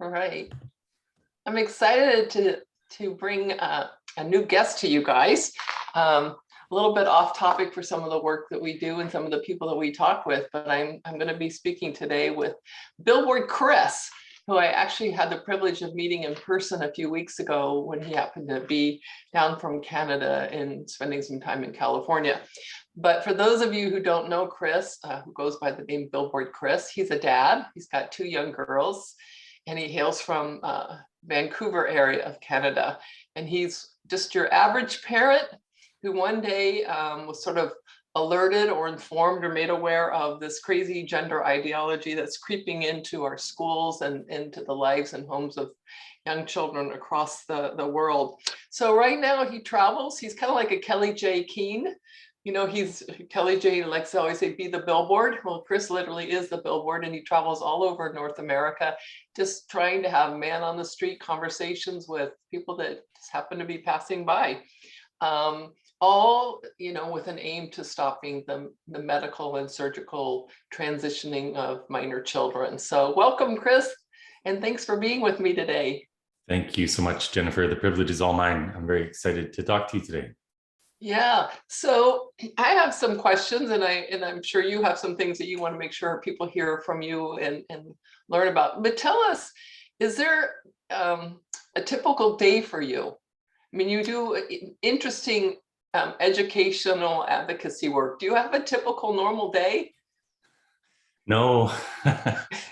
All right. I'm excited to bring a new guest to you guys. A little bit off topic for some of the work that we do and some of the people that we talk with, but I'm going to be speaking today with BillBoard Chris, who I actually had the privilege of meeting in person a few weeks ago when he happened to be down from Canada and spending some time in California. But for those of you who don't know Chris, who goes by the name BillBoard Chris, he's a dad. He's got 2 young girls, and he hails from Vancouver area of Canada. And he's just your average parent who one day was sort of alerted or informed or made aware of this crazy gender ideology that's creeping into our schools and into the lives and homes of young children across the world. So right now he travels. He's kind of like a Kelly J. Keene. You know, Kelly J likes to always say, be the billboard. Well, Chris literally is the billboard, and he travels all over North America, just trying to have man on the street conversations with people that just happen to be passing by. All, you know, with an aim to stopping the medical and surgical transitioning of minor children. So welcome, Chris, and thanks for being with me today. Thank you so much, Jennifer. The privilege is all mine. I'm very excited to talk to you today. Yeah, so I have some questions, and I'm sure you have some things that you want to make sure people hear from you and learn about. But tell us, is there a typical day for you? I mean, you do interesting educational advocacy work. Do you have a typical normal day? No,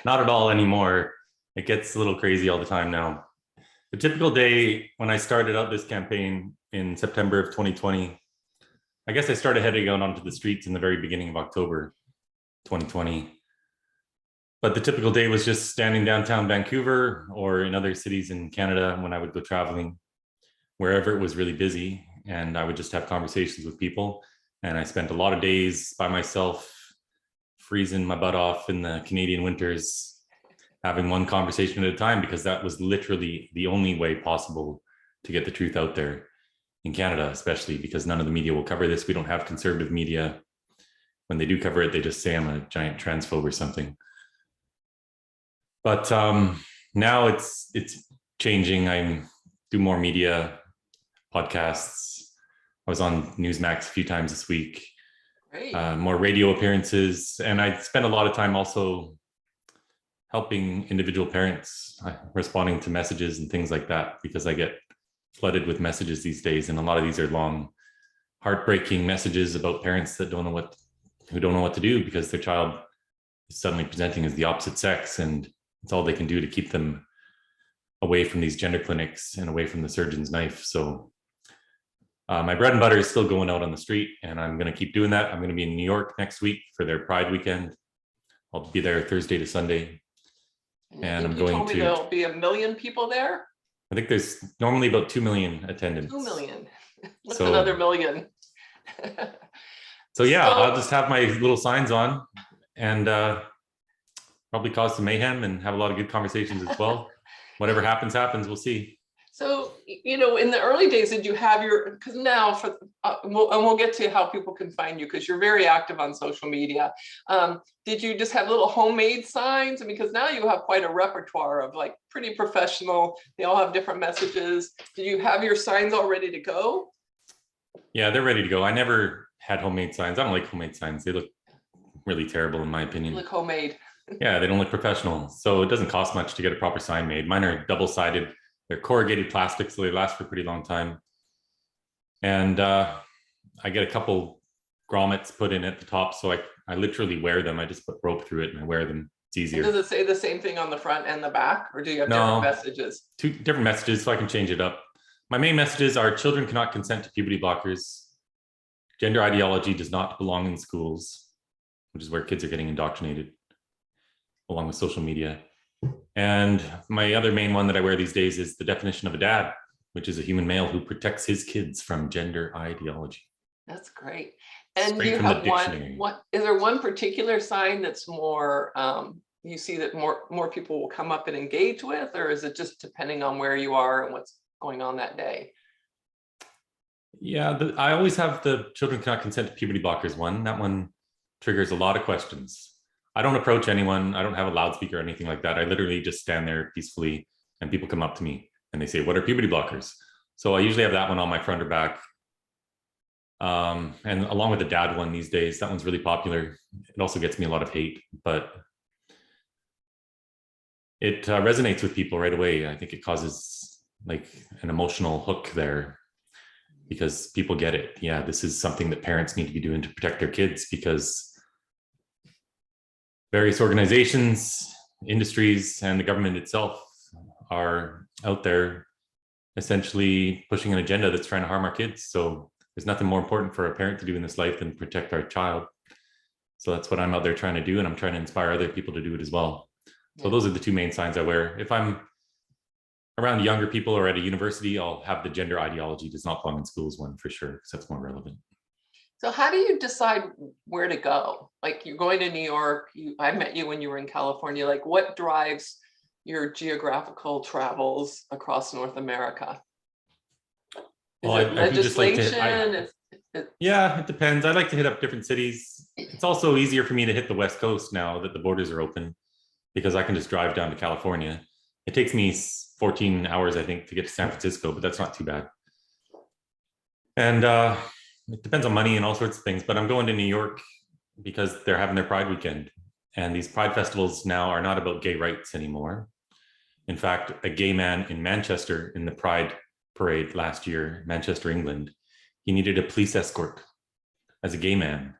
not at all anymore. It gets a little crazy all the time now. The typical day when I started out this campaign in September of 2020, I guess I started heading out onto the streets in the very beginning of October 2020. But the typical day was just standing downtown Vancouver or in other cities in Canada when I would go traveling, wherever it was really busy. And I would just have conversations with people. And I spent a lot of days by myself, freezing my butt off in the Canadian winters, having one conversation at a time, because that was literally the only way possible to get the truth out there in Canada, especially because none of the media will cover this. We don't have conservative media. When they do cover it, they just say I'm a giant transphobe or something. But now it's changing. I do more media, podcasts. I was on Newsmax a few times this week. More radio appearances. And I spend a lot of time also helping individual parents, responding to messages and things like that, because I get flooded with messages these days. And a lot of these are long, heartbreaking messages about parents that who don't know what to do because their child is suddenly presenting as the opposite sex, and it's all they can do to keep them away from these gender clinics and away from the surgeon's knife. So my bread and butter is still going out on the street, and I'm going to keep doing that. I'm going to be in New York next week for their Pride weekend. I'll be there Thursday to Sunday. And I'm going to. There'll be 1 million people there? I think there's normally about 2 million attendants. 2 million. What's another million? So yeah, I'll just have my little signs on and probably cause some mayhem and have a lot of good conversations as well. Whatever happens, we'll see. So, you know, in the early days, did you have because now we'll get to how people can find you, because you're very active on social media. Did you just have little homemade signs? I mean, because now you have quite a repertoire of like pretty professional, they all have different messages. Did you have your signs all ready to go? Yeah, they're ready to go. I never had homemade signs. I don't like homemade signs. They look really terrible in my opinion. They look homemade. Yeah, they don't look professional. So it doesn't cost much to get a proper sign made. Mine are double-sided. They're corrugated plastic, so they last for a pretty long time. And I get a couple grommets put in at the top, so I literally wear them. I just put rope through it and I wear them. It's easier. And does it say the same thing on the front and the back, or do you have different messages? 2 different messages, so I can change it up. My main messages are: children cannot consent to puberty blockers. Gender ideology does not belong in schools, which is where kids are getting indoctrinated, along with social media. And my other main one that I wear these days is the definition of a dad, which is a human male who protects his kids from gender ideology. That's great. And do you have one, is there one particular sign that's more, you see that more people will come up and engage with, or is it just depending on where you are and what's going on that day? Yeah, I always have the children cannot consent to puberty blockers one. That one triggers a lot of questions. I don't approach anyone. I don't have a loudspeaker or anything like that. I literally just stand there peacefully and people come up to me and they say, what are puberty blockers? So I usually have that one on my front or back. And along with the dad one these days, that one's really popular. It also gets me a lot of hate, but it resonates with people right away. I think it causes like an emotional hook there because people get it. Yeah, this is something that parents need to be doing to protect their kids, because various organizations, industries, and the government itself are out there essentially pushing an agenda that's trying to harm our kids. So there's nothing more important for a parent to do in this life than protect our child. So that's what I'm out there trying to do, and I'm trying to inspire other people to do it as well. So those are the two main signs I wear. If I'm around younger people or at a university, I'll have the gender ideology does not belong in schools one for sure, because that's more relevant. So how do you decide where to go? Like, you're going to New York, I met you when you were in California. Like, what drives your geographical travels across North America? Is Well, it I do just like legislation? yeah, it depends. I like to hit up different cities. It's also easier for me to hit the West Coast now that the borders are open, because I can just drive down to California. It takes me 14 hours, I think, to get to San Francisco, but that's not too bad. And it depends on money and all sorts of things, but I'm going to New York because they're having their Pride weekend. And these Pride festivals now are not about gay rights anymore. In fact, a gay man in Manchester in the Pride parade last year, Manchester, England, he needed a police escort as a gay man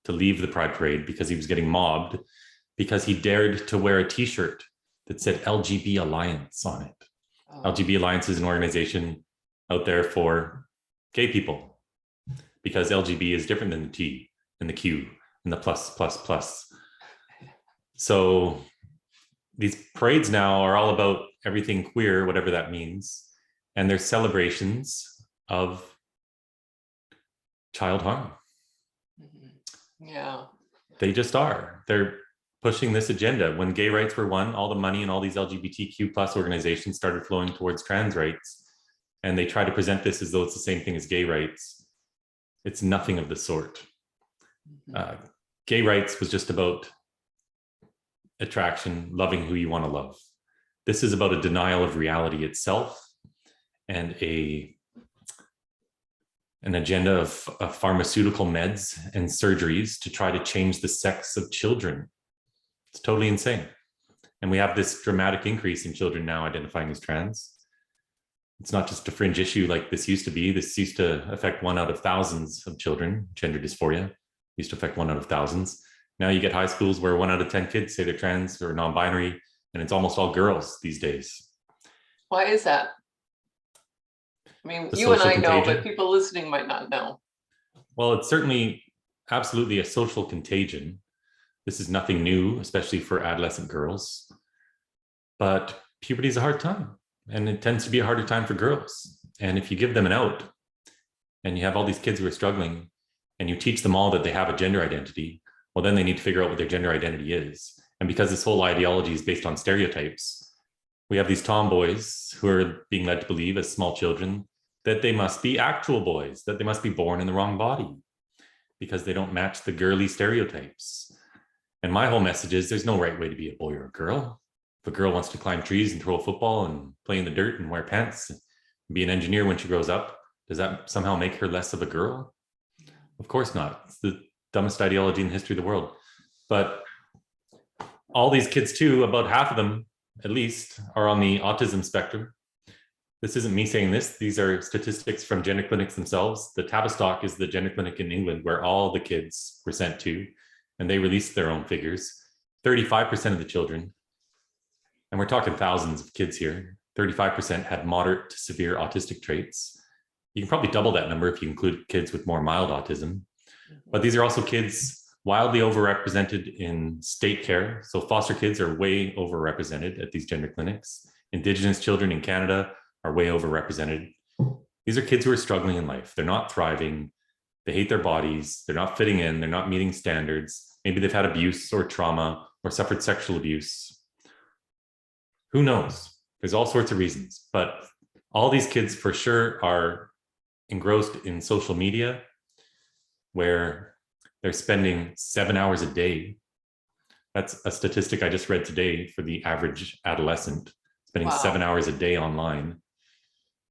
to leave the Pride parade because he was getting mobbed because he dared to wear a t-shirt that said LGB Alliance on it. Oh. LGB Alliance is an organization out there for gay people, because LGB is different than the T and the Q and the plus, plus, plus. So these parades now are all about everything queer, whatever that means. And they're celebrations of child harm. Yeah. They just are. They're pushing this agenda. When gay rights were won, all the money and all these LGBTQ plus organizations started flowing towards trans rights. And they try to present this as though it's the same thing as gay rights. It's nothing of the sort. Gay rights was just about attraction, loving who you want to love. This is about a denial of reality itself and an agenda of pharmaceutical meds and surgeries to try to change the sex of children. It's totally insane. And we have this dramatic increase in children now identifying as trans. It's not just a fringe issue like this used to be. This used to affect 1 out of thousands of children. Gender dysphoria used to affect 1 out of thousands. Now you get high schools where 1 out of 10 kids say they're trans or non-binary, and it's almost all girls these days. Why is that? I mean, you and I know, but people listening might not know. Well, it's certainly absolutely a social contagion. This is nothing new, especially for adolescent girls. But puberty is a hard time. And it tends to be a harder time for girls. And if you give them an out and you have all these kids who are struggling and you teach them all that they have a gender identity, well, then they need to figure out what their gender identity is. And because this whole ideology is based on stereotypes, we have these tomboys who are being led to believe as small children that they must be actual boys, that they must be born in the wrong body because they don't match the girly stereotypes. And my whole message is there's no right way to be a boy or a girl. If a girl wants to climb trees and throw a football and play in the dirt and wear pants and be an engineer when she grows up, does that somehow make her less of a girl? Of course not. It's the dumbest ideology in the history of the world. But all these kids too, about half of them at least, are on the autism spectrum. This isn't me saying this. These are statistics from gender clinics themselves. The Tavistock is the gender clinic in England where all the kids were sent to, and they released their own figures. 35% of the children, and we're talking thousands of kids here, 35% had moderate to severe autistic traits. You can probably double that number if you include kids with more mild autism. But these are also kids wildly overrepresented in state care. So foster kids are way overrepresented at these gender clinics. Indigenous children in Canada are way overrepresented. These are kids who are struggling in life. They're not thriving. They hate their bodies. They're not fitting in. They're not meeting standards. Maybe they've had abuse or trauma or suffered sexual abuse. Who knows? There's all sorts of reasons, but all these kids for sure are engrossed in social media where they're spending 7 hours a day That's a statistic I just read today for the average adolescent, spending Wow. 7 hours a day online.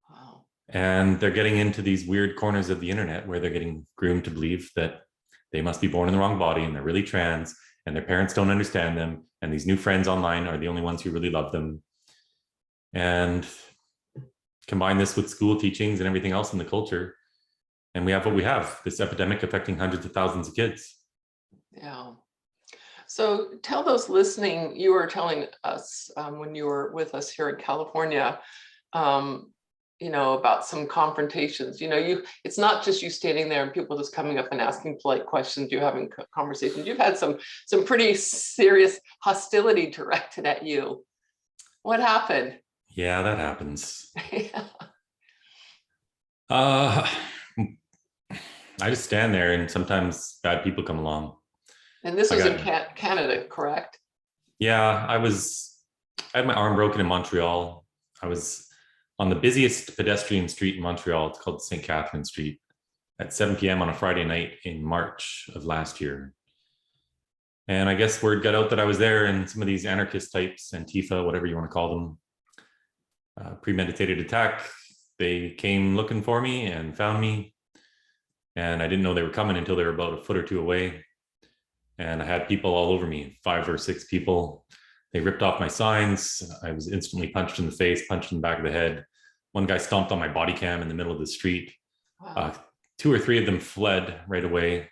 Wow. And they're getting into these weird corners of the internet where they're getting groomed to believe that they must be born in the wrong body and they're really trans and their parents don't understand them. And these new friends online are the only ones who really love them. And combine this with school teachings and everything else in the culture, and we have what we have, this epidemic affecting hundreds of thousands of kids. Yeah. So tell those listening, you were telling us when you were with us here in California, about some confrontations. It's not just you standing there and people just coming up and asking polite questions, you're having conversations. You've had some pretty serious hostility directed at you. What happened? Yeah, that happens. Yeah. I just stand there and sometimes bad people come along. And this was in Canada, correct? Yeah, I had my arm broken in Montreal. I was on the busiest pedestrian street in Montreal. It's called St. Catherine Street at 7 p.m. on a Friday night in March of last year. And I guess word got out that I was there, and some of these anarchist types, Antifa, whatever you want to call them, premeditated attack. They came looking for me and found me. And I didn't know they were coming until they were about a foot or two away. And I had people all over me, 5 or 6 people. They ripped off my signs. I was instantly punched in the face, punched in the back of the head. One guy stomped on my body cam in the middle of the street. Wow. 2 or 3 of them fled right away.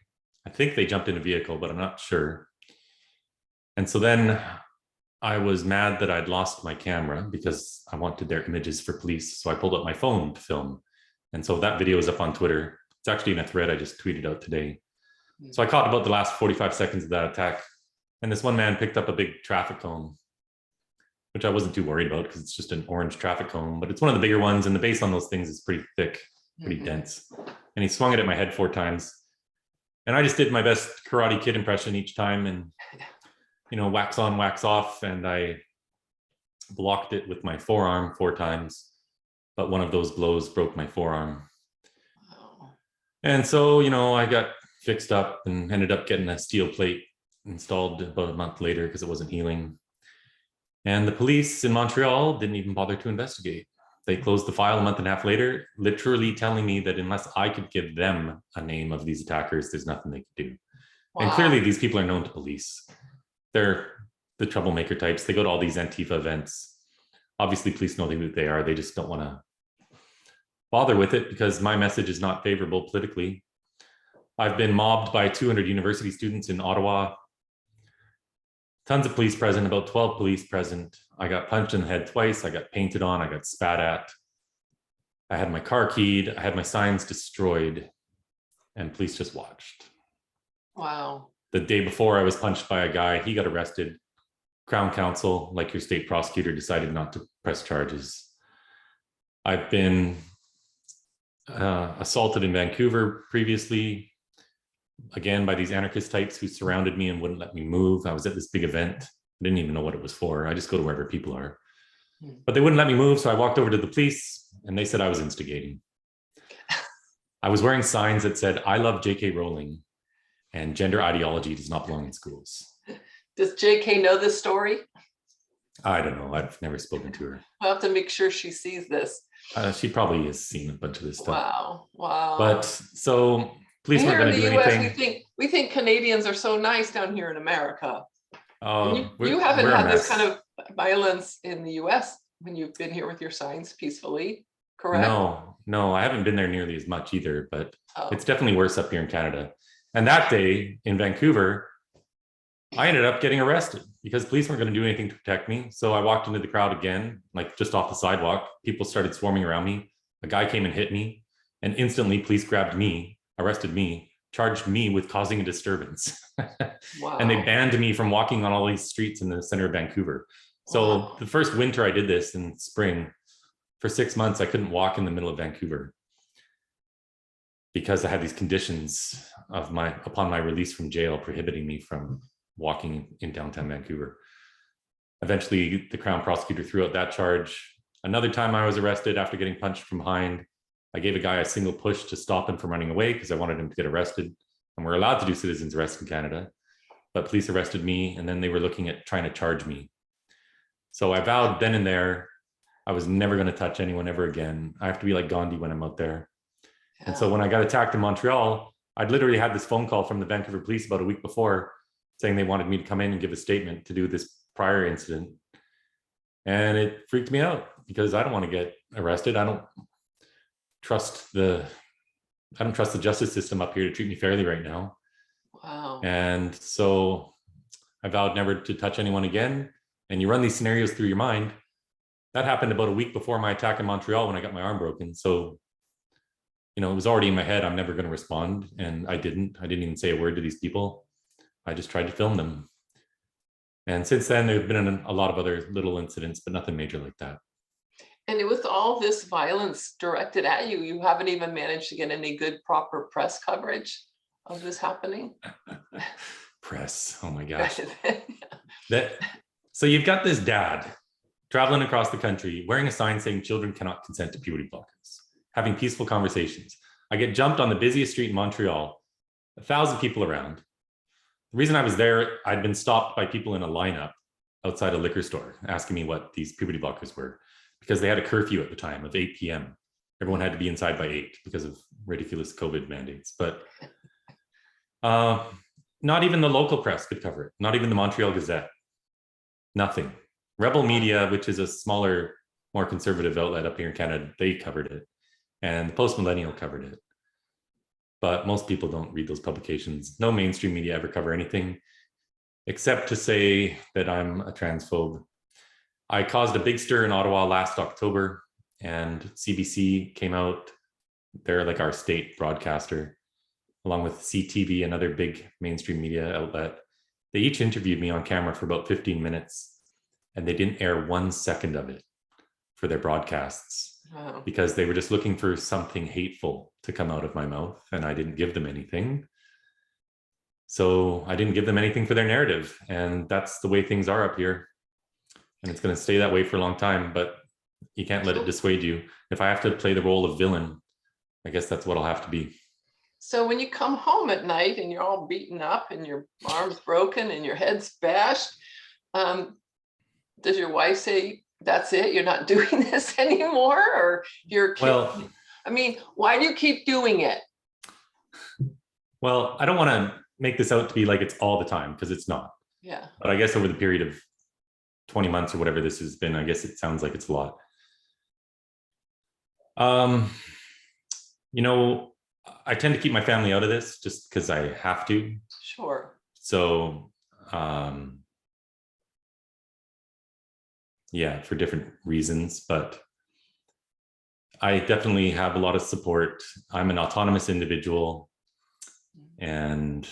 I think they jumped in a vehicle, but I'm not sure. And so then I was mad that I'd lost my camera because I wanted their images for police. So I pulled up my phone to film. And so that video is up on Twitter. It's actually in a thread I just tweeted out today. So I caught about the last 45 seconds of that attack. And this one man picked up a big traffic cone, which I wasn't too worried about because it's just an orange traffic cone, but it's one of the bigger ones. And the base on those things is pretty thick, pretty dense. And he swung it at my head 4 times. And I just did my best Karate Kid impression each time and, wax on, wax off. And I blocked it with my forearm 4 times. But one of those blows broke my forearm. Wow. And so, I got fixed up and ended up getting a steel plate installed about a month later because it wasn't healing. And the police in Montreal didn't even bother to investigate. They closed the file a month and a half later, literally telling me that unless I could give them a name of these attackers, there's nothing they could do. Wow. And clearly these people are known to police. They're the troublemaker types. They go to all these Antifa events. Obviously, police know who they are. They just don't want to bother with it because my message is not favorable politically. I've been mobbed by 200 university students in Ottawa. Tons of police present, about 12 police present. I got punched in the head twice. I got painted on. I got spat at. I had my car keyed. I had my signs destroyed. And police just watched. Wow. The day before I was punched by a guy, he got arrested. Crown Counsel, like your state prosecutor, decided not to press charges. I've been assaulted in Vancouver previously, again, by these anarchist types who surrounded me and wouldn't let me move. I was at this big event. I didn't even know what it was for. I just go to wherever people are. But they wouldn't let me move, so I walked over to the police and they said I was instigating. I was wearing signs that said, "I love J.K. Rowling and gender ideology does not belong in schools." Does JK know this story? I don't know. I've never spoken to her. We'll have to make sure she sees this. She probably has seen a bunch of this stuff. Wow. Wow. But so police And weren't here in going to the do US, anything. we think Canadians are so nice down here in America. You We're haven't a had this mess. kind of violence in the US when you've been here with your signs peacefully, correct? No, I haven't been there nearly as much either, but Oh. it's definitely worse up here in Canada. And that day in Vancouver, I ended up getting arrested because police weren't going to do anything to protect me. So I walked into the crowd again, like just off the sidewalk. People started swarming around me. A guy came and hit me, and instantly police grabbed me, arrested me, charged me with causing a disturbance. Wow. And they banned me from walking on all these streets in the center of Vancouver. So Wow. the first winter I did this in spring, for 6 months, I couldn't walk in the middle of Vancouver because I had these conditions upon my release from jail prohibiting me from walking in downtown Vancouver. Eventually, the Crown prosecutor threw out that charge. Another time I was arrested after getting punched from behind. I gave a guy a single push to stop him from running away because I wanted him to get arrested. And we're allowed to do citizens arrest in Canada. but police arrested me, and then they were looking at trying to charge me. So I vowed then and there, I was never going to touch anyone ever again. I have to be like Gandhi when I'm out there. Yeah. And so when I got attacked in Montreal, I'd literally had this phone call from the Vancouver police about a week before saying they wanted me to come in and give a statement to do this prior incident. And it freaked me out because I don't want to get arrested. I don't trust the justice system up here to treat me fairly right now. Wow. And so I vowed never to touch anyone again. And you run these scenarios through your mind. That happened about a week before my attack in Montreal when I got my arm broken. So, it was already in my head, I'm never going to respond. And I didn't even say a word to these people. I just tried to film them. And since then, there've been a lot of other little incidents, but nothing major like that. And with all this violence directed at you, you haven't even managed to get any good, proper press coverage of this happening? Press, oh my gosh. So you've got this dad traveling across the country, wearing a sign saying children cannot consent to puberty blockers, having peaceful conversations. I get jumped on the busiest street in Montreal, 1,000 people around. The reason I was there, I'd been stopped by people in a lineup outside a liquor store asking me what these puberty blockers were, because they had a curfew at the time of 8 p.m. Everyone had to be inside by 8 because of ridiculous COVID mandates. But not even the local press could cover it, not even the Montreal Gazette, nothing. Rebel Media, which is a smaller, more conservative outlet up here in Canada, they covered it. And the Post Millennial covered it. But most people don't read those publications. No mainstream media ever cover anything, except to say that I'm a transphobe. I caused a big stir in Ottawa last October, and CBC came out. They're like our state broadcaster, along with CTV, another big mainstream media outlet. They each interviewed me on camera for about 15 minutes, and they didn't air 1 second of it for their broadcasts. Wow. Because they were just looking for something hateful to come out of my mouth, and I didn't give them anything. So I didn't give them anything for their narrative, and that's the way things are up here. And it's going to stay that way for a long time, but you can't let it dissuade you. If I have to play the role of villain, I guess that's what I'll have to be. So when you come home at night and you're all beaten up and your arm's broken and your head's bashed, does your wife say, that's it, you're not doing this anymore? Or why do you keep doing it? Well, I don't want to make this out to be like it's all the time, because it's not. Yeah. But I guess over the period of 20 months or whatever this has been, I guess it sounds like it's a lot. I tend to keep my family out of this just because I have to. Sure. So, yeah, for different reasons, but I definitely have a lot of support. I'm an autonomous individual, and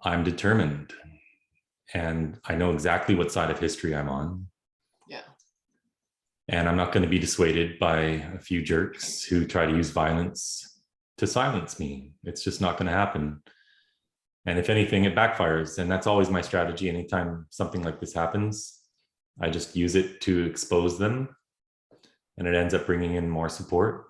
I'm determined, and I know exactly what side of history I'm on. Yeah. And I'm not going to be dissuaded by a few jerks who try to use violence to silence me. It's just not going to happen. And if anything, it backfires. And that's always my strategy. Anytime something like this happens, I just use it to expose them, and it ends up bringing in more support.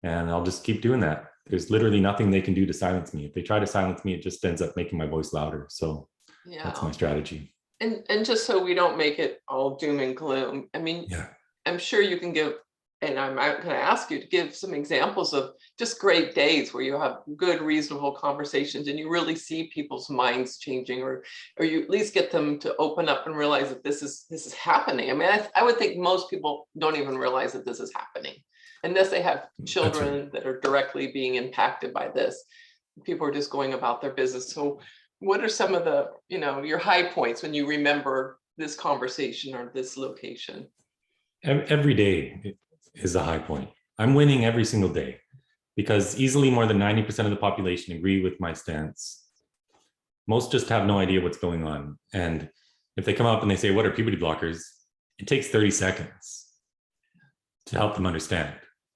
And I'll just keep doing that. There's literally nothing they can do to silence me. If they try to silence me, it just ends up making my voice louder. So yeah, that's my strategy. And just so we don't make it all doom and gloom, yeah. I'm sure you can give, and I'm going to ask you to give some examples of just great days where you have good, reasonable conversations and you really see people's minds changing, or you at least get them to open up and realize that this is happening. I would think most people don't even realize that this is happening unless they have children that are directly being impacted by this. People are just going about their business. So what are some of the, your high points when you remember this conversation or this location? Every day is a high point. I'm winning every single day because easily more than 90% of the population agree with my stance. Most just have no idea what's going on. And if they come up and they say, what are puberty blockers? It takes 30 seconds to help them understand.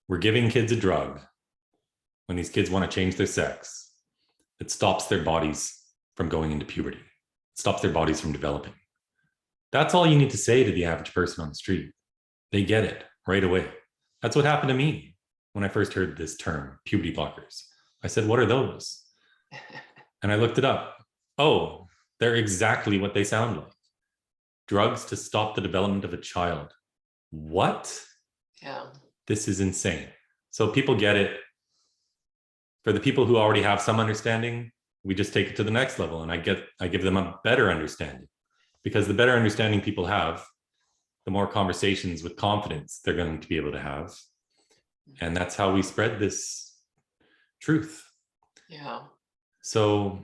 We're giving kids a drug when these kids want to change their sex. It stops their bodies from going into puberty. It stops their bodies from developing. That's all you need to say to the average person on the street. They get it right away. That's what happened to me when I first heard this term, puberty blockers. I said, what are those? And I looked it up. Oh, they're exactly what they sound like. Drugs to stop the development of a child. What? Yeah. This is insane. So people get it. For the people who already have some understanding, we just take it to the next level, and I give them a better understanding, because the better understanding people have, the more conversations with confidence they're going to be able to have. And that's how we spread this truth. Yeah. So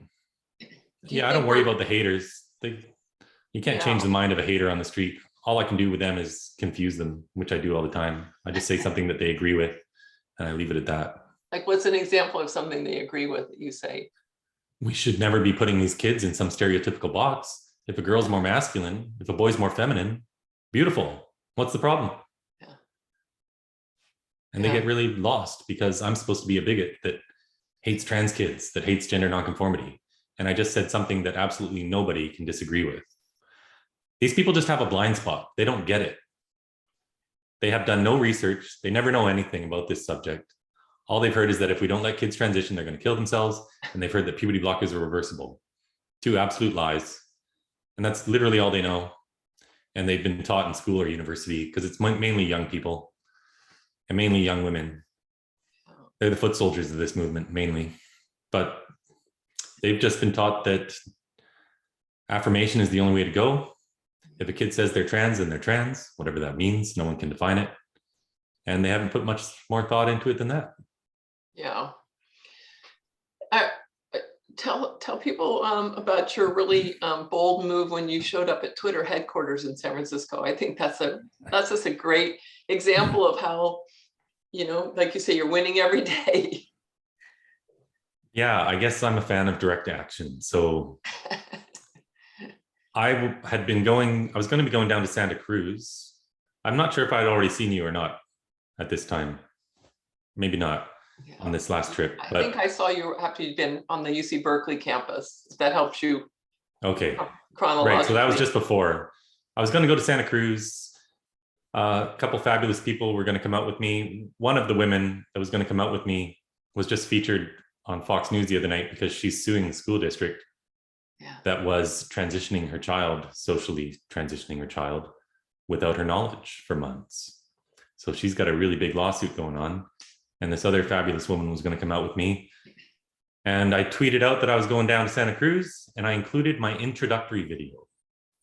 yeah, I don't worry about the haters. You can't change the mind of a hater on the street. All I can do with them is confuse them, which I do all the time. I just say something that they agree with, and I leave it at that. Like, what's an example of something they agree with that you say? We should never be putting these kids in some stereotypical box. If a girl's more masculine, if a boy's more feminine, beautiful. What's the problem? Yeah. And they get really lost because I'm supposed to be a bigot that hates trans kids, that hates gender nonconformity. And I just said something that absolutely nobody can disagree with. These people just have a blind spot. They don't get it. They have done no research. They never know anything about this subject. All they've heard is that if we don't let kids transition, they're going to kill themselves. And they've heard that puberty blockers are reversible. Two absolute lies. And that's literally all they know. And they've been taught in school or university, because it's mainly young people and mainly young women. They're the foot soldiers of this movement, mainly. But they've just been taught that affirmation is the only way to go. If a kid says they're trans, then they're trans, whatever that means. No one can define it. And they haven't put much more thought into it than that. Yeah. Tell people about your really bold move when you showed up at Twitter headquarters in San Francisco. I think that's just a great example of how, like you say, you're winning every day. Yeah, I guess I'm a fan of direct action. So I was going to be going down to Santa Cruz. I'm not sure if I'd already seen you or not at this time. Maybe not on this last trip. I think I saw you after you'd been on the UC Berkeley campus. If that helps you. Okay. Chronologically. Right, so that was just before. I was going to go to Santa Cruz. A couple fabulous people were going to come out with me. One of the women that was going to come out with me was just featured on Fox News the other night because she's suing the school district that was transitioning her child, socially transitioning her child without her knowledge for months. So she's got a really big lawsuit going on. And this other fabulous woman was going to come out with me. And I tweeted out that I was going down to Santa Cruz, and I included my introductory video,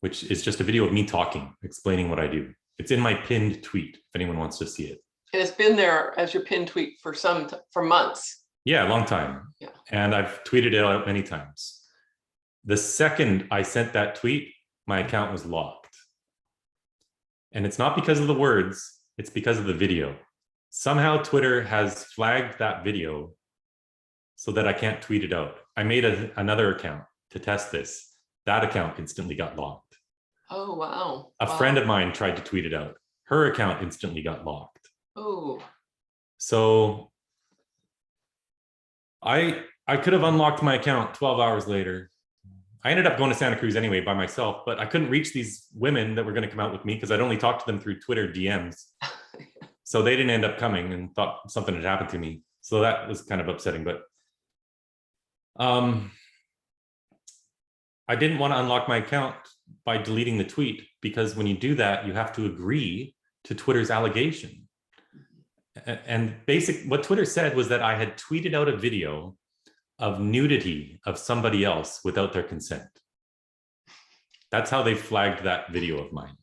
which is just a video of me talking, explaining what I do. It's in my pinned tweet, if anyone wants to see it. And it's been there as your pinned tweet for months. Yeah, a long time. Yeah. And I've tweeted it out many times. The second I sent that tweet, my account was locked. And it's not because of the words, it's because of the video. Somehow Twitter has flagged that video so that I can't tweet it out. I made another account to test this. That account instantly got locked. Oh, wow. A friend of mine tried to tweet it out. Her account instantly got locked. Oh. So I could have unlocked my account 12 hours later. I ended up going to Santa Cruz anyway by myself, but I couldn't reach these women that were going to come out with me because I'd only talked to them through Twitter DMs. So they didn't end up coming and thought something had happened to me. So that was kind of upsetting, but I didn't want to unlock my account by deleting the tweet, because when you do that, you have to agree to Twitter's allegation. And what Twitter said was that I had tweeted out a video of nudity of somebody else without their consent. That's how they flagged that video of mine.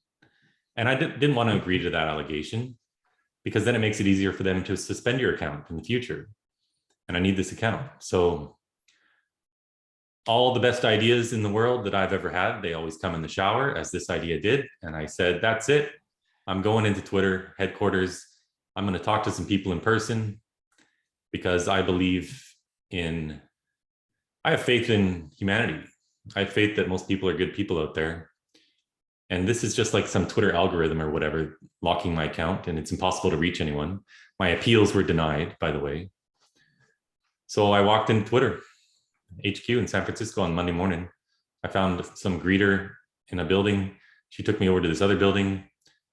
And I didn't want to agree to that allegation, because then it makes it easier for them to suspend your account in the future. And I need this account. So all the best ideas in the world that I've ever had, they always come in the shower, as this idea did. And I said, that's it. I'm going into Twitter headquarters. I'm going to talk to some people in person, because I have faith in humanity. I have faith that most people are good people out there. And this is just like some Twitter algorithm or whatever, locking my account, and it's impossible to reach anyone. My appeals were denied, by the way. So I walked into Twitter HQ in San Francisco on Monday morning. I found some greeter in a building. She took me over to this other building.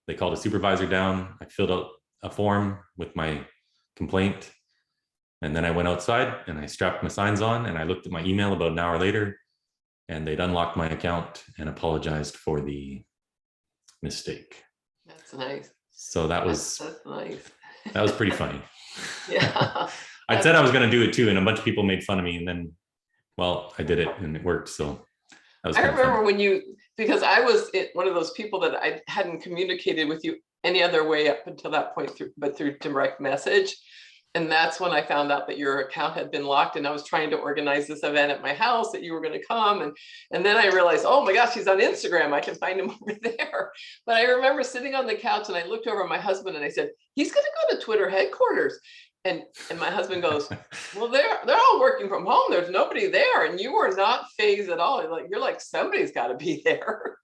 They called a supervisor down. I filled out a form with my complaint. And then I went outside and I strapped my signs on, and I looked at my email about an hour later, and they'd unlocked my account and apologized for the mistake. That's nice. So That's nice. that was pretty funny. Yeah. I said I was going to do it too, and a bunch of people made fun of me, and then, well, I did it and it worked. So that was I kind of remember fun. when because I was one of those people that I hadn't communicated with you any other way up until that point, but through direct message. And that's when I found out that your account had been locked, and I was trying to organize this event at my house that you were going to come. And then I realized, oh my gosh, he's on Instagram. I can find him over there. But I remember sitting on the couch and I looked over at my husband and I said, he's going to go to Twitter headquarters. And my husband goes, well, they're all working from home. There's nobody there. And you were not phased at all. You're like, somebody's got to be there.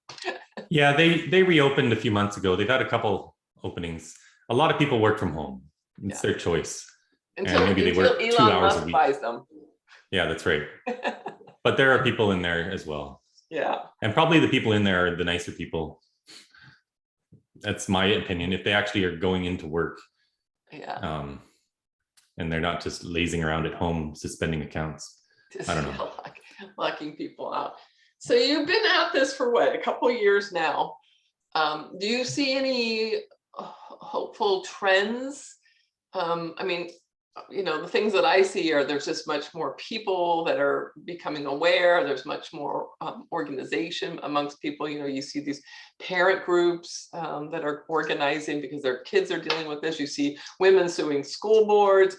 Yeah, they reopened a few months ago. They've had a couple openings. A lot of people work from home. It's their choice. Until maybe they work Elon 2 hours Musk a week. buys them. Yeah, that's right. But there are people in there as well. Yeah. And probably the people in there are the nicer people. That's my opinion. If they actually are going into work. Yeah. And they're not just lazing around at home, suspending accounts. I don't know. Locking people out. So you've been at this for what, a couple of years now. Do you see any hopeful trends? I mean, the things that I see are there's just much more people that are becoming aware. There's much more organization amongst people. You see these parent groups that are organizing because their kids are dealing with this. You see women suing school boards.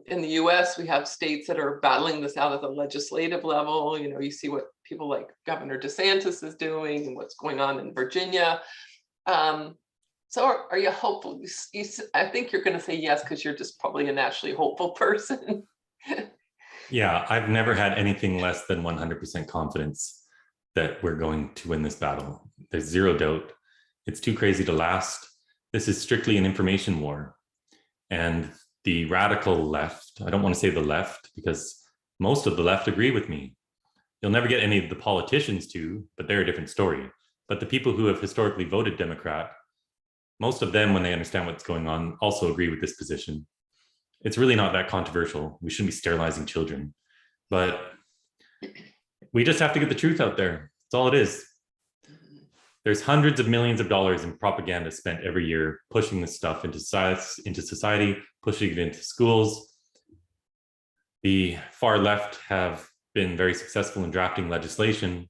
In the US, we have states that are battling this out at the legislative level. You see what people like Governor DeSantis is doing and what's going on in Virginia. So are you hopeful? I think you're going to say yes, because you're just probably a naturally hopeful person. Yeah, I've never had anything less than 100% confidence that we're going to win this battle. There's zero doubt. It's too crazy to last. This is strictly an information war. And the radical left, I don't want to say the left, because most of the left agree with me. You'll never get any of the politicians to, but they're a different story. But the people who have historically voted Democrat, most of them, when they understand what's going on, also agree with this position. It's really not that controversial. We shouldn't be sterilizing children, but we just have to get the truth out there. That's all it is. There's hundreds of millions of dollars in propaganda spent every year pushing this stuff into society, pushing it into schools. The far left have been very successful in drafting legislation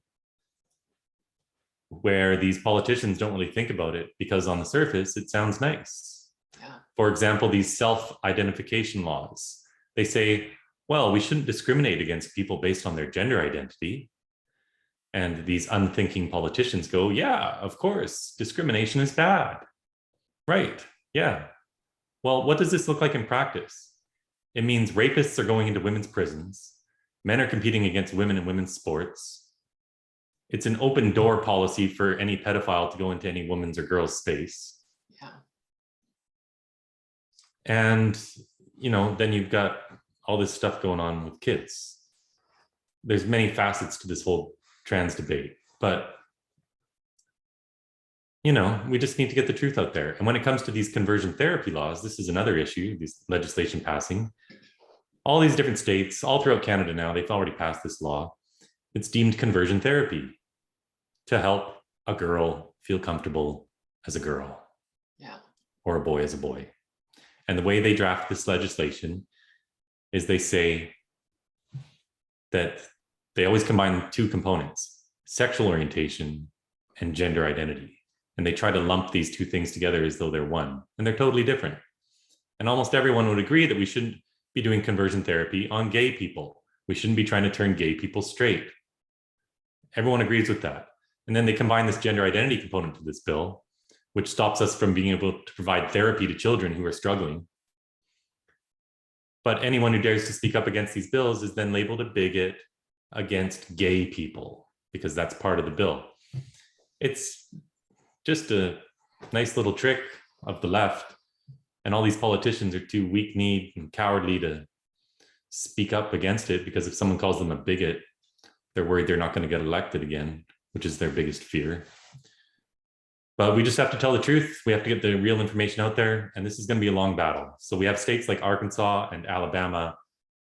where these politicians don't really think about it, because on the surface, it sounds nice. Yeah. For example, these self-identification laws. They say, well, we shouldn't discriminate against people based on their gender identity. And these unthinking politicians go, yeah, of course, discrimination is bad. Right, yeah. Well, what does this look like in practice? It means rapists are going into women's prisons. Men are competing against women in women's sports. It's an open door policy for any pedophile to go into any woman's or girl's space. Yeah. And, then you've got all this stuff going on with kids. There's many facets to this whole trans debate, but, we just need to get the truth out there. And when it comes to these conversion therapy laws, this is another issue, this legislation passing. All these different states, all throughout Canada now, they've already passed this law. It's deemed conversion therapy to help a girl feel comfortable as a girl. Yeah. Or a boy as a boy. And the way they draft this legislation is they say that they always combine 2 components, sexual orientation and gender identity. And they try to lump these 2 things together as though they're one, and they're totally different. And almost everyone would agree that we shouldn't be doing conversion therapy on gay people. We shouldn't be trying to turn gay people straight. Everyone agrees with that. And then they combine this gender identity component to this bill, which stops us from being able to provide therapy to children who are struggling. But anyone who dares to speak up against these bills is then labeled a bigot against gay people, because that's part of the bill. It's just a nice little trick of the left. And all these politicians are too weak-kneed and cowardly to speak up against it, because if someone calls them a bigot, they're worried they're not going to get elected again, which is their biggest fear. But we just have to tell the truth. We have to get the real information out there. And this is going to be a long battle. So we have states like Arkansas and Alabama,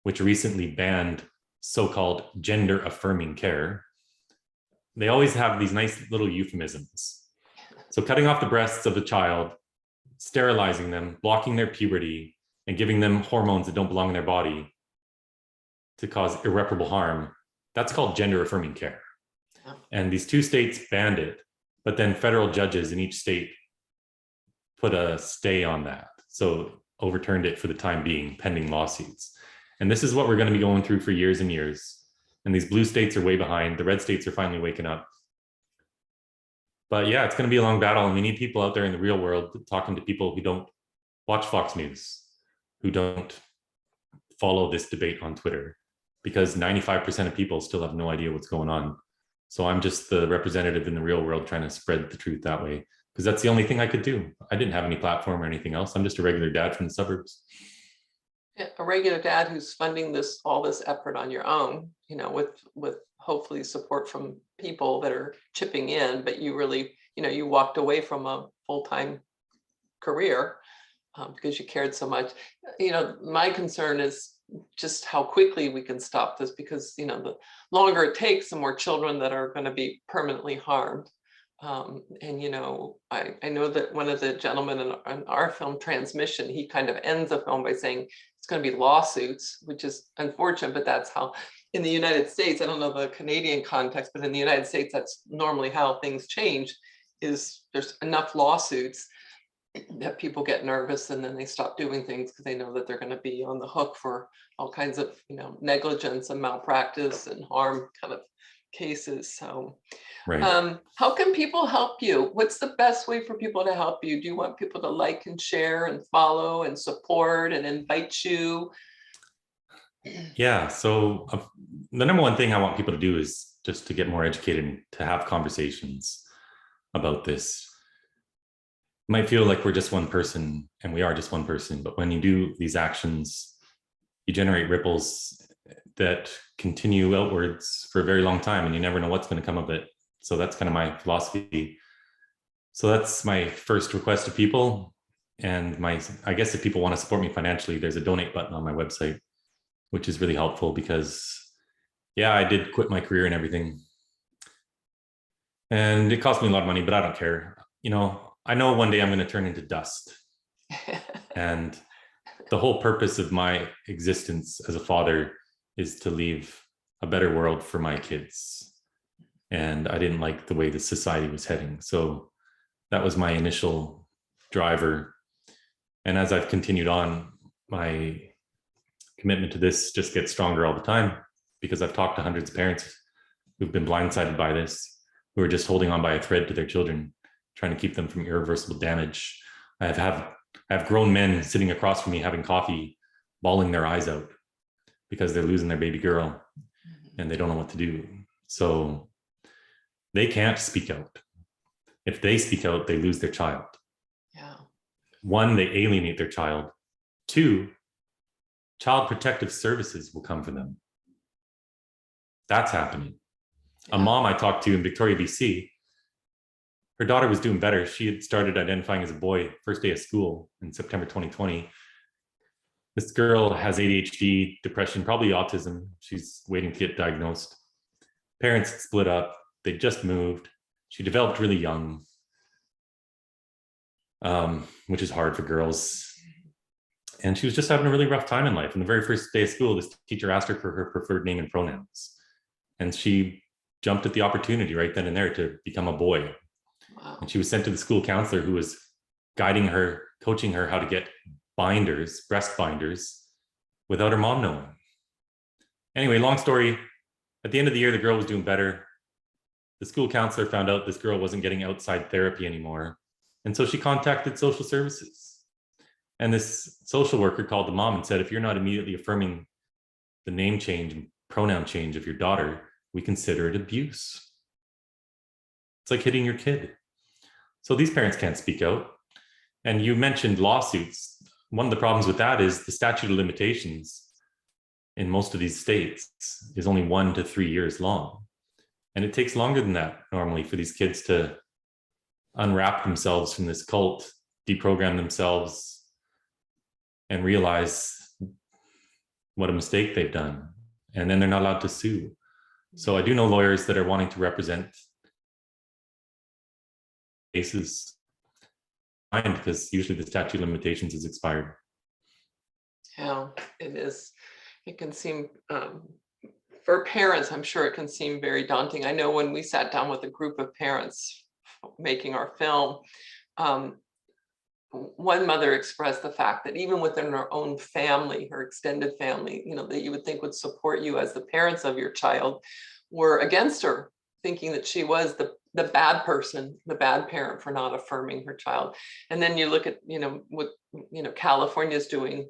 which recently banned so-called gender affirming care. they always have these nice little euphemisms. So cutting off the breasts of a child, sterilizing them, blocking their puberty, and giving them hormones that don't belong in their body to cause irreparable harm, that's called gender affirming care. Yeah. And these 2 states banned it, but then federal judges in each state put a stay on that. So overturned it for the time being, pending lawsuits. And this is what we're going to be going through for years and years. And these blue states are way behind. The red states are finally waking up. But yeah, it's going to be a long battle. And we need people out there in the real world talking to people who don't watch Fox News, who don't follow this debate on Twitter, because 95% of people still have no idea what's going on. So I'm just the representative in the real world trying to spread the truth that way, because that's the only thing I could do. I didn't have any platform or anything else. I'm just a regular dad from the suburbs. Yeah, a regular dad who's funding all this effort on your own, with hopefully support from people that are chipping in, but you really, you walked away from a full-time career because you cared so much. My concern is just how quickly we can stop this, because the longer it takes, the more children that are going to be permanently harmed. And I know that one of the gentlemen in our film Transmission, he kind of ends the film by saying it's going to be lawsuits, which is unfortunate, but that's how in the United States, I don't know the Canadian context, but in the United States, that's normally how things change, is there's enough lawsuits that people get nervous and then they stop doing things because they know that they're going to be on the hook for all kinds of negligence and malpractice and harm kind of cases. So Right. how can people help you? What's the best way for people to help you? Do you want people to like and share and follow and support and invite you? Yeah. So the number one thing I want people to do is just to get more educated and to have conversations about this. It might feel like we're just one person, and we are just one person, but when you do these actions, you generate ripples that continue outwards for a very long time, and you never know what's going to come of it. So that's kind of my philosophy. So that's my first request to people. And I guess if people want to support me financially, there's a donate button on my website, which is really helpful, because yeah, I did quit my career and everything. And it cost me a lot of money, but I don't care. I know one day I'm going to turn into dust. And the whole purpose of my existence as a father is to leave a better world for my kids. And I didn't like the way the society was heading. So that was my initial driver. And as I've continued on, my commitment to this just gets stronger all the time, because I've talked to hundreds of parents who've been blindsided by this, who are just holding on by a thread to their children, trying to keep them from irreversible damage. I have grown men sitting across from me having coffee, bawling their eyes out because they're losing their baby girl and they don't know what to do. So they can't speak out. If they speak out, they lose their child. Yeah. 1, they alienate their child. 2, child protective services will come for them. That's happening. A mom I talked to in Victoria, BC, her daughter was doing better. She had started identifying as a boy first day of school in September 2020. This girl has ADHD, depression, probably autism. She's waiting to get diagnosed. Parents split up. They just moved. She developed really young, which is hard for girls. And she was just having a really rough time in life. And the very first day of school, this teacher asked her for her preferred name and pronouns. And she jumped at the opportunity right then and there to become a boy. Wow. And she was sent to the school counselor, who was guiding her, coaching her how to get binders, breast binders, without her mom knowing. Anyway, long story, at the end of the year, the girl was doing better. The school counselor found out this girl wasn't getting outside therapy anymore. And so she contacted social services. And this social worker called the mom and said, if you're not immediately affirming the name change and pronoun change of your daughter, we consider it abuse. It's like hitting your kid. So these parents can't speak out. And you mentioned lawsuits. One of the problems with that is the statute of limitations in most of these states is only 1 to 3 years long. And it takes longer than that normally for these kids to unwrap themselves from this cult, deprogram themselves, and realize what a mistake they've done. And then they're not allowed to sue. So I do know lawyers that are wanting to represent cases because usually the statute of limitations is expired. Yeah, it is. It can seem, for parents, I'm sure it can seem very daunting. I know when we sat down with a group of parents making our film, one mother expressed the fact that even within her own family, her extended family, that you would think would support you as the parents of your child, were against her, thinking that she was the bad person, the bad parent for not affirming her child. And then you look at, what, California's doing.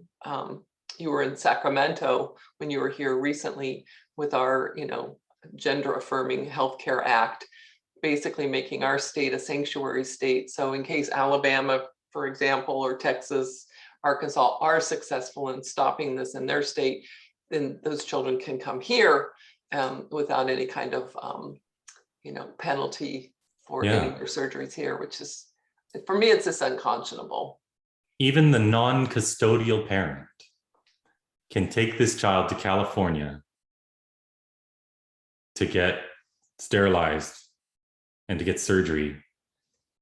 You were in Sacramento when you were here recently with our, gender affirming healthcare act, basically making our state a sanctuary state. So in case Alabama, for example, or Texas, Arkansas are successful in stopping this in their state, then those children can come here without any kind of, penalty for getting their surgeries here, which is, for me, it's just unconscionable. Even the non-custodial parent can take this child to California to get sterilized and to get surgery,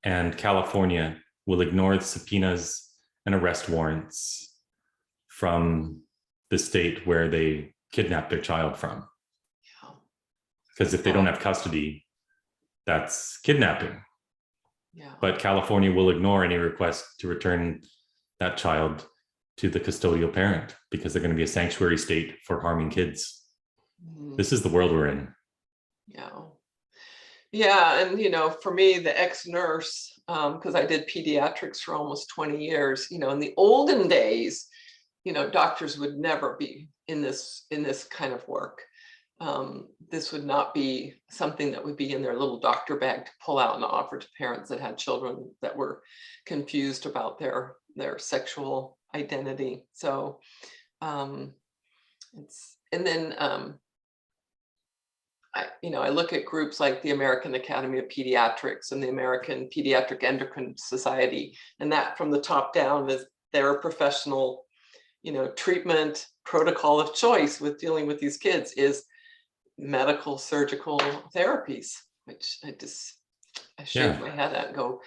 and California will ignore the subpoenas and arrest warrants from the state where they kidnapped their child from. Because if they don't have custody, that's kidnapping. But California will ignore any request to return that child to the custodial parent because they're going to be a sanctuary state for harming kids. This is the world we're in. Yeah, and for me, the ex-nurse, because I did pediatrics for almost 20 years, in the olden days, doctors would never be in this kind of work. This would not be something that would be in their little doctor bag to pull out and offer to parents that had children that were confused about their sexual identity. So I look at groups like the American Academy of Pediatrics and the American Pediatric Endocrine Society, and that from the top down is their professional, treatment protocol of choice with dealing with these kids is medical surgical therapies, which I shake my head at and go,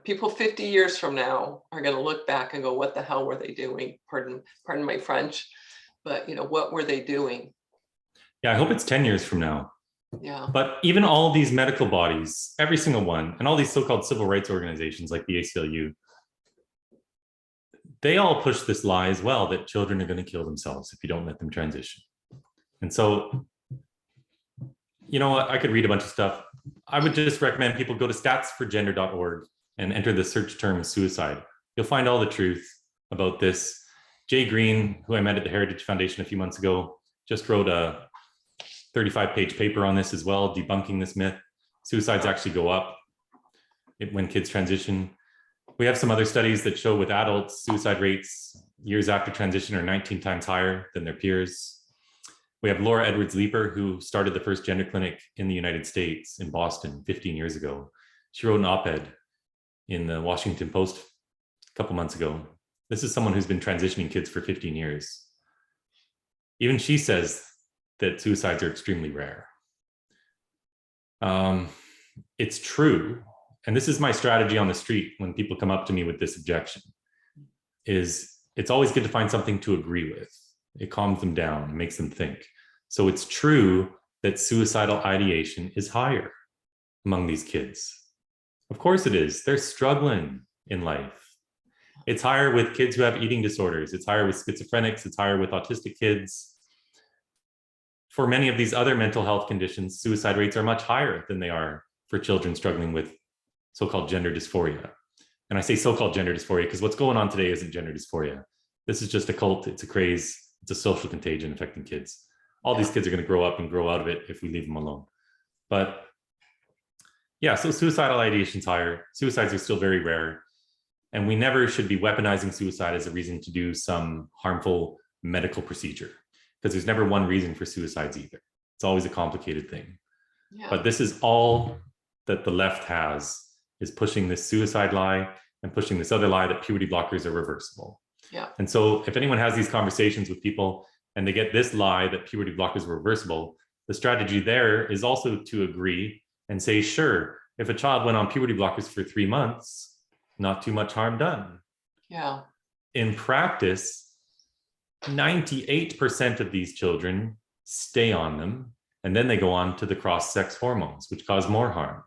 people 50 years from now are going to look back and go, what the hell were they doing? Pardon my French, but what were they doing? Yeah, I hope it's 10 years from now. Yeah. But even all these medical bodies, every single one, and all these so-called civil rights organizations like the ACLU, they all push this lie as well, that children are going to kill themselves if you don't let them transition. And so, I could read a bunch of stuff. I would just recommend people go to statsforgender.org and enter the search term suicide. You'll find all the truth about this. Jay Green, who I met at the Heritage Foundation a few months ago, just wrote a 35-page paper on this as well, debunking this myth. Suicides actually go up when kids transition. We have some other studies that show with adults, suicide rates years after transition are 19 times higher than their peers. We have Laura Edwards Leeper, who started the first gender clinic in the United States in Boston 15 years ago. She wrote an op-ed in the Washington Post a couple months ago. This is someone who's been transitioning kids for 15 years. Even she says that suicides are extremely rare. It's true, and this is my strategy on the street when people come up to me with this objection, is it's always good to find something to agree with. It calms them down, makes them think. So it's true that suicidal ideation is higher among these kids. Of course it is. They're struggling in life. It's higher with kids who have eating disorders. It's higher with schizophrenics. It's higher with autistic kids. For many of these other mental health conditions, suicide rates are much higher than they are for children struggling with so-called gender dysphoria. And I say so-called gender dysphoria because what's going on today isn't gender dysphoria. This is just a cult. It's a craze. It's a social contagion affecting kids. All these kids are going to grow up and grow out of it if we leave them alone. But yeah, so suicidal ideation is higher. Suicides are still very rare. And we never should be weaponizing suicide as a reason to do some harmful medical procedure, because there's never one reason for suicides either. It's always a complicated thing. Yeah. But this is all that the left has, is pushing this suicide lie and pushing this other lie that puberty blockers are reversible. Yeah. And so if anyone has these conversations with people and they get this lie that puberty blockers are reversible, the strategy there is also to agree and say, sure, if a child went on puberty blockers for 3 months, not too much harm done. Yeah. In practice, 98% of these children stay on them, and then they go on to the cross-sex hormones, which cause more harm.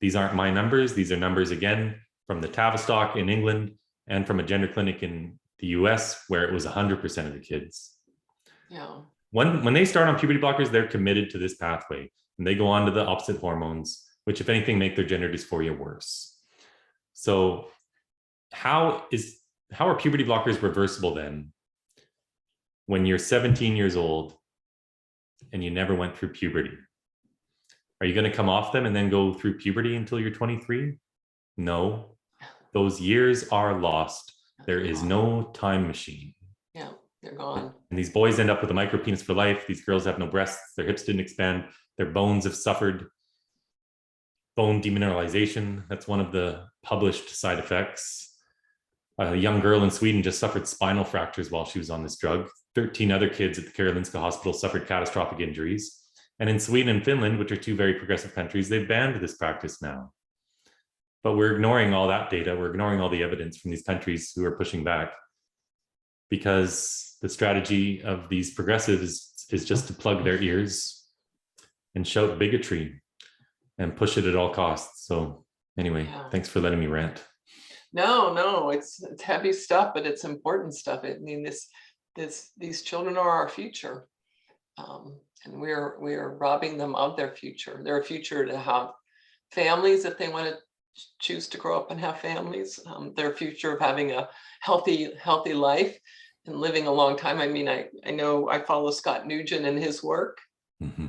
These aren't my numbers. These are numbers, again, from the Tavistock in England and from a gender clinic in the US, where it was 100% of the kids. Yeah. When they start on puberty blockers, they're committed to this pathway, and they go on to the opposite hormones, which, if anything, make their gender dysphoria worse. So how are puberty blockers reversible then when you're 17 years old and you never went through puberty? Are you going to come off them and then go through puberty until you're 23? No, those years are lost. There is no time machine. Yeah, they're gone. And these boys end up with a micropenis for life. These girls have no breasts. Their hips didn't expand. Their bones have suffered bone demineralization. That's one of the published side effects. A young girl in Sweden just suffered spinal fractures while she was on this drug. 13 other kids at the Karolinska Hospital suffered catastrophic injuries. And in Sweden and Finland, which are two very progressive countries, they've banned this practice now. But we're ignoring all that data. We're ignoring all the evidence from these countries who are pushing back, because the strategy of these progressives is just to plug their ears and shout bigotry and push it at all costs. So anyway, Thanks for letting me rant. No, it's heavy stuff, but it's important stuff. I mean, these children are our future, and we're robbing them of their future. Their future to have families if they want to choose to grow up and have families. Their future of having a healthy life and living a long time. I mean, I know I follow Scott Nugent and his work.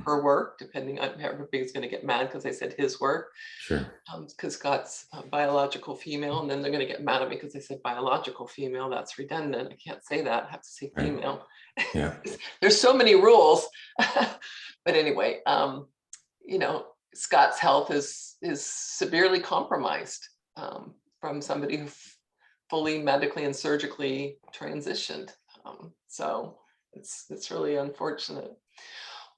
Her work, depending on, everybody's going to get mad because I said his work. Sure. Because Scott's a biological female, and then they're going to get mad at me because I said biological female. That's redundant. I can't say that. I have to say female. Yeah. There's so many rules. But anyway, Scott's health is severely compromised from somebody who fully medically and surgically transitioned. So it's really unfortunate.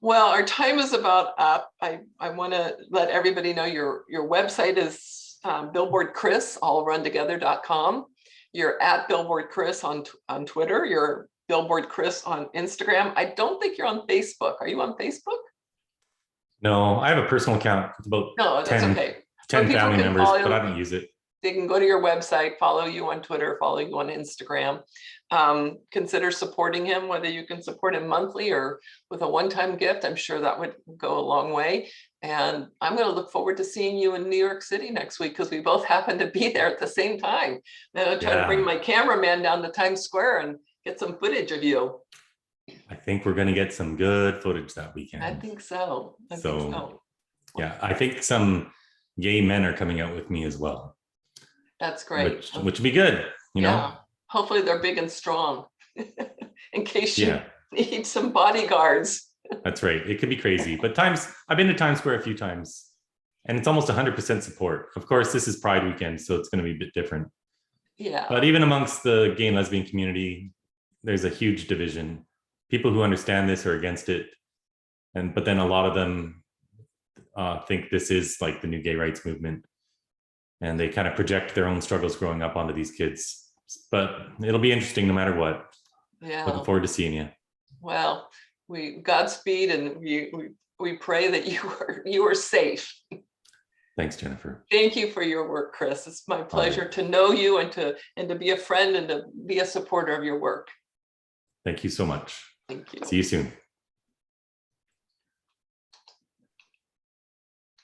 Well, our time is about up. I want to let everybody know your website is BillBoard Chris, allruntogether.com. You're at BillBoard Chris on Twitter. You're BillBoard Chris on Instagram. I don't think you're on Facebook. Are you on Facebook? No, I have a personal account. It's about 10 family members, but I don't use it. They can go to your website, follow you on Twitter, follow you on Instagram. Consider supporting him, whether you can support him monthly or with a one-time gift. I'm sure that would go a long way. And I'm going to look forward to seeing you in New York City next week, because we both happen to be there at the same time. Then I'll try to bring my cameraman down to Times Square and get some footage of you. I think we're going to get some good footage that weekend. I think so. I think so. Yeah, I think some gay men are coming out with me as well. That's great. Which would be good, you know. Hopefully they're big and strong in case you need some bodyguards. That's right. It could be crazy, but I've been to Times Square a few times, and it's almost 100% support. Of course, this is Pride weekend, so it's going to be a bit different. Yeah. But even amongst the gay and lesbian community, there's a huge division. People who understand this are against it, but then a lot of them think this is like the new gay rights movement. And they kind of project their own struggles growing up onto these kids. But it'll be interesting no matter what. Yeah. Looking forward to seeing you. Well, Godspeed, and we pray that you are safe. Thanks, Jennifer. Thank you for your work, Chris. It's my pleasure to know you and to be a friend and to be a supporter of your work. Thank you so much. Thank you. See you soon.